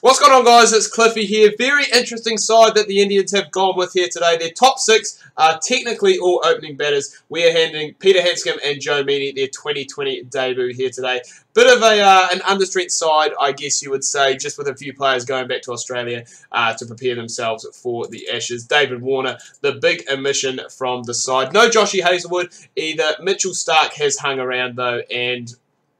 What's going on, guys? It's Cliffy here. Very interesting side that the Indians have gone with here today. Their top six are technically all opening batters. We are handing Peter Handscomb and Joe Meany their 2020 debut here today. Bit of an understrength side, I guess you would say, just with a few players going back to Australia to prepare themselves for the Ashes. David Warner, the big omission from the side. No Joshy Hazlewood either. Mitchell Starc has hung around though, and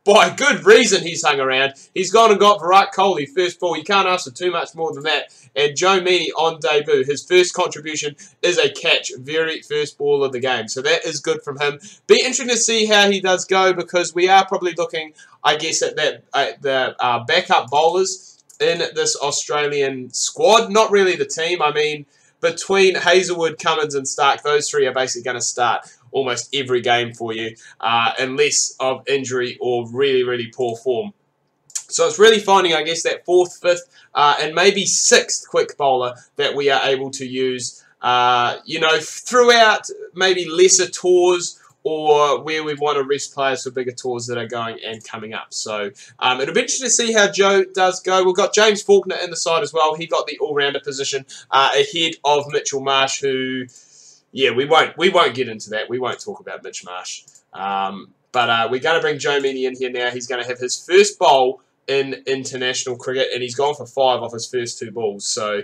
by good reason he's hung around. He's gone and got Virat Kohli first ball. You can't ask for too much more than that. And Joe Meany on debut. His first contribution is a catch. Very first ball of the game. So that is good from him. Be interesting to see how he does go, because we are probably looking, I guess, at the backup bowlers in this Australian squad. Not really the team. I mean, between Hazlewood, Cummins and Starc, those three are basically going to start almost every game for you, unless of injury or really, really poor form. So it's really finding, I guess, that fourth, fifth, and maybe sixth quick bowler that we are able to use, you know, throughout maybe lesser tours, or where we want to rest players for bigger tours that are going and coming up. So it'll be interesting to see how Joe does go. We've got James Faulkner in the side as well. He got the all-rounder position ahead of Mitchell Marsh, who, yeah, we won't get into that. We won't talk about Mitch Marsh. But we're going to bring Joe Meany in here now. He's going to have his first bowl in international cricket, and he's gone for 5 off his first 2 balls. So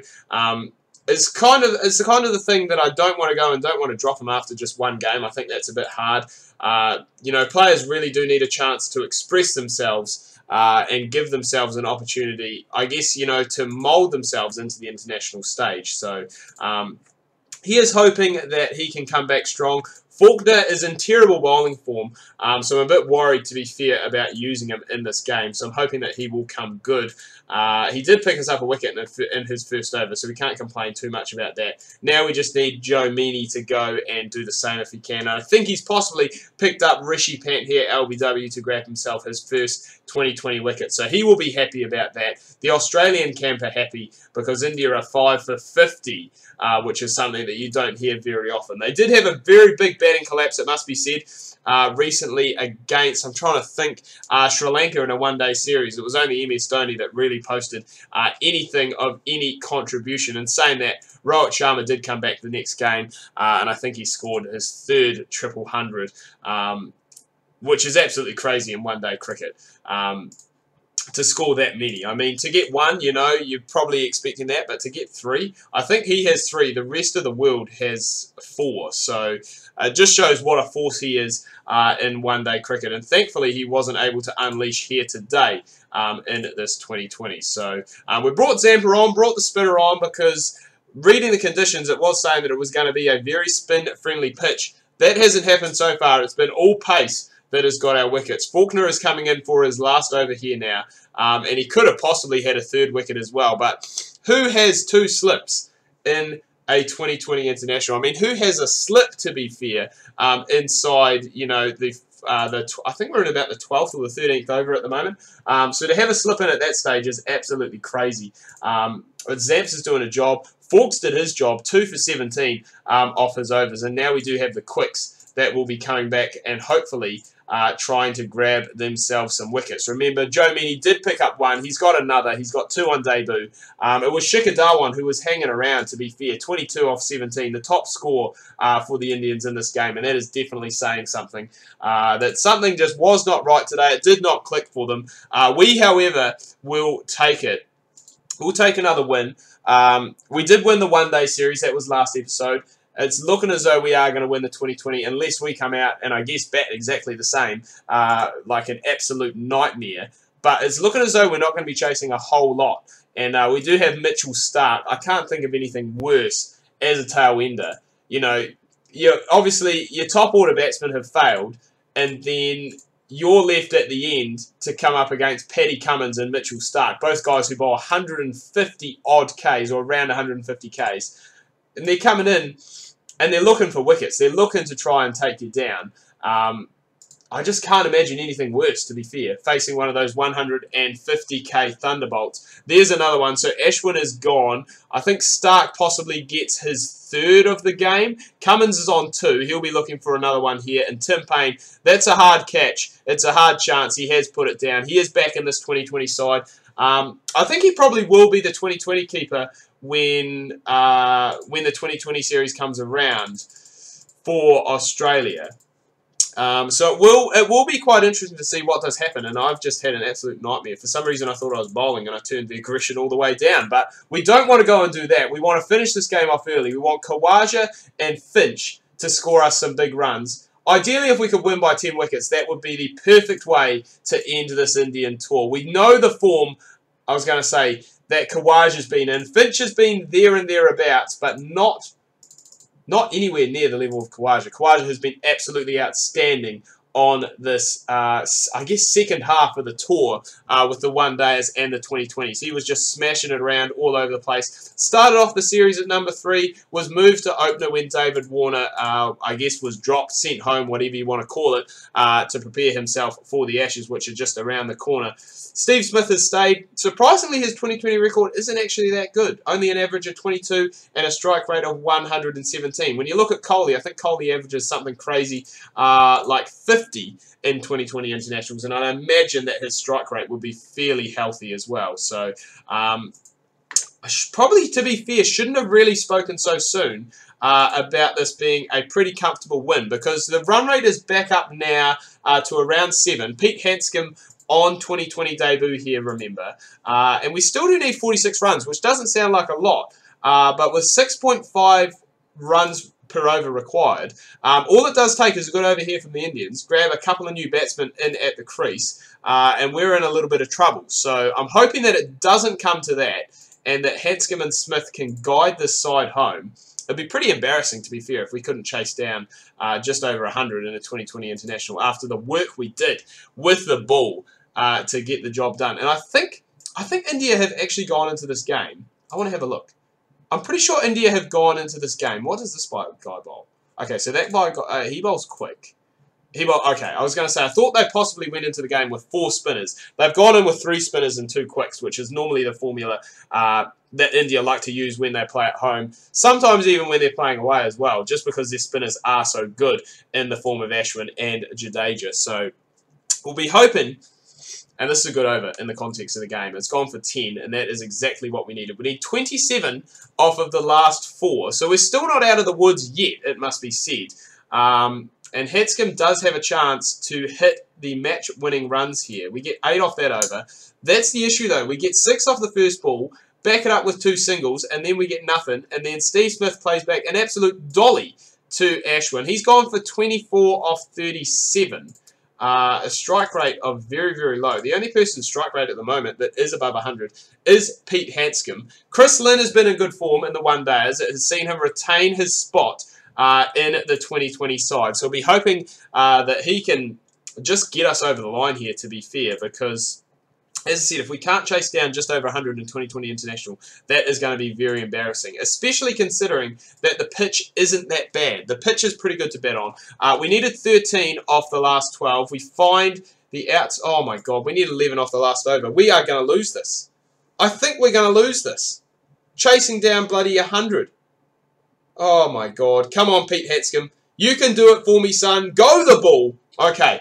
it's kind of the thing that I don't want to go and don't want to drop him after just one game. I think that's a bit hard. You know, players really do need a chance to express themselves and give themselves an opportunity, I guess, you know, to mould themselves into the international stage. So he is hoping that he can come back strong. Faulkner is in terrible bowling form, so I'm a bit worried, to be fair, about using him in this game. So I'm hoping that he will come good. He did pick us up a wicket in his first over, so we can't complain too much about that. Now we just need Joe Meany to go and do the same if he can. And I think he's possibly picked up Rishi Pant here, LBW, to grab himself his first 2020 wicket. So he will be happy about that. The Australian camp are happy because India are 5 for 50. Which is something that you don't hear very often. They did have a very big batting collapse, it must be said, recently against, I'm trying to think, Sri Lanka in a one-day series. It was only MS Dhoni that really posted anything of any contribution. And saying that, Rohit Sharma did come back the next game, and I think he scored his 3rd triple hundred, which is absolutely crazy in one-day cricket. To score that many. I mean, to get 1, you know, you're probably expecting that, but to get 3, I think he has 3. The rest of the world has 4. So it just shows what a force he is in one-day cricket. And thankfully, he wasn't able to unleash here today in this 2020. So we brought Zampa on, brought the spinner on, because reading the conditions, it was saying that it was going to be a very spin-friendly pitch. That hasn't happened so far. It's been all pace that has got our wickets. Faulkner is coming in for his last over here now, and he could have possibly had a 3rd wicket as well. But who has 2 slips in a 2020 international? I mean, who has a slip, to be fair, inside, you know, I think we're in about the 12th or the 13th over at the moment. So to have a slip in at that stage is absolutely crazy. But Zamps is doing a job. Fawkes did his job, 2 for 17 off his overs, and now we do have the quicks that will be coming back and hopefully trying to grab themselves some wickets. Remember, Joe Meany did pick up 1. He's got another. He's got 2 on debut. It was Shikhar Dhawan who was hanging around, to be fair. 22 off 17, the top score for the Indians in this game, and that is definitely saying something. That something just was not right today. It did not click for them. We, however, will take it. We'll take another win. We did win the one-day series. That was last episode. It's looking as though we are going to win the 2020 unless we come out and, I guess, bat exactly the same, like an absolute nightmare. But it's looking as though we're not going to be chasing a whole lot. And we do have Mitchell Starc. I can't think of anything worse as a tail ender. You know, obviously your top order batsmen have failed, and then you're left at the end to come up against Paddy Cummins and Mitchell Starc, both guys who bowl 150 odd Ks or around 150 Ks. And they're coming in and they're looking for wickets. They're looking to try and take you down. I just can't imagine anything worse, to be fair, facing one of those 150k Thunderbolts. There's another one. So Ashwin is gone. I think Starc possibly gets his 3rd of the game. Cummins is on 2. He'll be looking for another one here. And Tim Payne, that's a hard catch. It's a hard chance. He has put it down. He is back in this 2020 side. I think he probably will be the 2020 keeper when the 2020 series comes around for Australia. So it will be quite interesting to see what does happen, and I've just had an absolute nightmare. For some reason I thought I was bowling and I turned the aggression all the way down, but we don't want to go and do that. We want to finish this game off early. We want Khawaja and Finch to score us some big runs. Ideally, if we could win by 10 wickets, that would be the perfect way to end this Indian tour. We know the form, I was going to say, that Khawaja's been in. Finch has been there and thereabouts, but not anywhere near the level of Khawaja. Khawaja has been absolutely outstanding on this, I guess, second half of the tour with the one-dayers and the 2020s. He was just smashing it around all over the place. Started off the series at number 3, was moved to opener when David Warner, I guess, was dropped, sent home, whatever you want to call it, to prepare himself for the Ashes, which are just around the corner. Steve Smith has stayed. Surprisingly, his 2020 record isn't actually that good. Only an average of 22 and a strike rate of 117. When you look at Kohli, I think Kohli averages something crazy like 50 in 2020 internationals, and I imagine that his strike rate will be fairly healthy as well. So, probably, to be fair, shouldn't have really spoken so soon about this being a pretty comfortable win, because the run rate is back up now to around 7. Pete Hanscom on 2020 debut here, remember. And we still do need 46 runs, which doesn't sound like a lot. But with 6.5 runs per over required, all it does take is a good over here from the Indians, grab a couple of new batsmen in at the crease, and we're in a little bit of trouble. So I'm hoping that it doesn't come to that, and that Hanscom and Smith can guide this side home. It'd be pretty embarrassing, to be fair, if we couldn't chase down just over 100 in a 2020 international after the work we did with the ball to get the job done. And I think India have actually gone into this game. I want to have a look. I'm pretty sure India have gone into this game. What does this guy bowl? Okay, so that guy, he bowls quick. Okay, I was going to say, I thought they possibly went into the game with 4 spinners. They've gone in with 3 spinners and 2 quicks, which is normally the formula that India like to use when they play at home. Sometimes even when they're playing away as well, just because their spinners are so good in the form of Ashwin and Jadeja. So we'll be hoping, and this is a good over in the context of the game. It's gone for 10, and that is exactly what we needed. We need 27 off of the last 4. So we're still not out of the woods yet, it must be said. And Hanscom does have a chance to hit the match-winning runs here. We get 8 off that over. That's the issue, though. We get 6 off the first ball, back it up with 2 singles, and then we get nothing. And then Steve Smith plays back an absolute dolly to Ashwin. He's gone for 24 off 37. A strike rate of very, very low. The only person's strike rate at the moment that is above 100 is Pete Hanscom. Chris Lynn has been in good form in the one-dayers. It has seen him retain his spot in the 2020 side. So we'll be hoping that he can just get us over the line here, to be fair, because, as I said, if we can't chase down just over 100 in 2020 International, that is going to be very embarrassing, especially considering that the pitch isn't that bad. The pitch is pretty good to bet on. We needed 13 off the last 12. We find the outs. Oh, my God. We need 11 off the last over. We are going to lose this. I think we're going to lose this. Chasing down bloody 100. Oh, my God. Come on, Pete Hanscom. You can do it for me, son. Go the ball. Okay.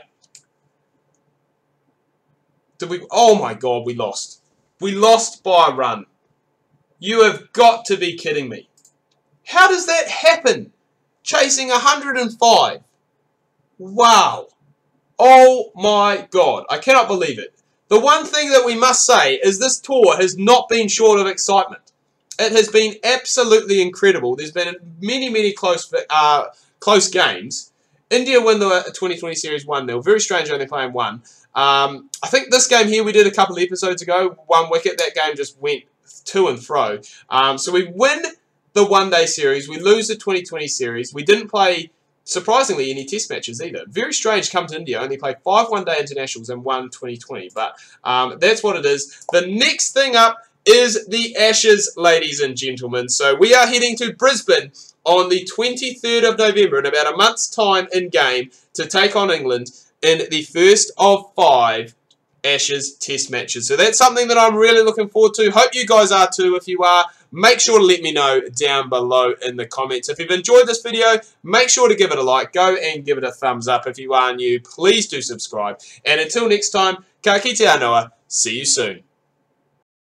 Oh, my God. We lost. We lost by a run. You have got to be kidding me. How does that happen? Chasing 105. Wow. Oh, my God. I cannot believe it. The one thing that we must say is this tour has not been short of excitement. It has been absolutely incredible. There's been many, many close games. India win the 2020 series 1-0. Very strange only playing 1. I think this game here we did a couple of episodes ago. 1 wicket. That game just went to and fro. So we win the one-day series. We lose the 2020 series. We didn't play, surprisingly, any test matches either. Very strange come to India. Only played 5 one-day internationals and 1 2020. But that's what it is. The next thing up is the Ashes, ladies and gentlemen. So we are heading to Brisbane on the 23rd of November in about a month's time in game to take on England in the first of 5 Ashes test matches. So that's something that I'm really looking forward to. Hope you guys are too. If you are, make sure to let me know down below in the comments. If you've enjoyed this video, make sure to give it a like. Go and give it a thumbs up. If you are new, please do subscribe. And until next time, ka kite anoa. See you soon.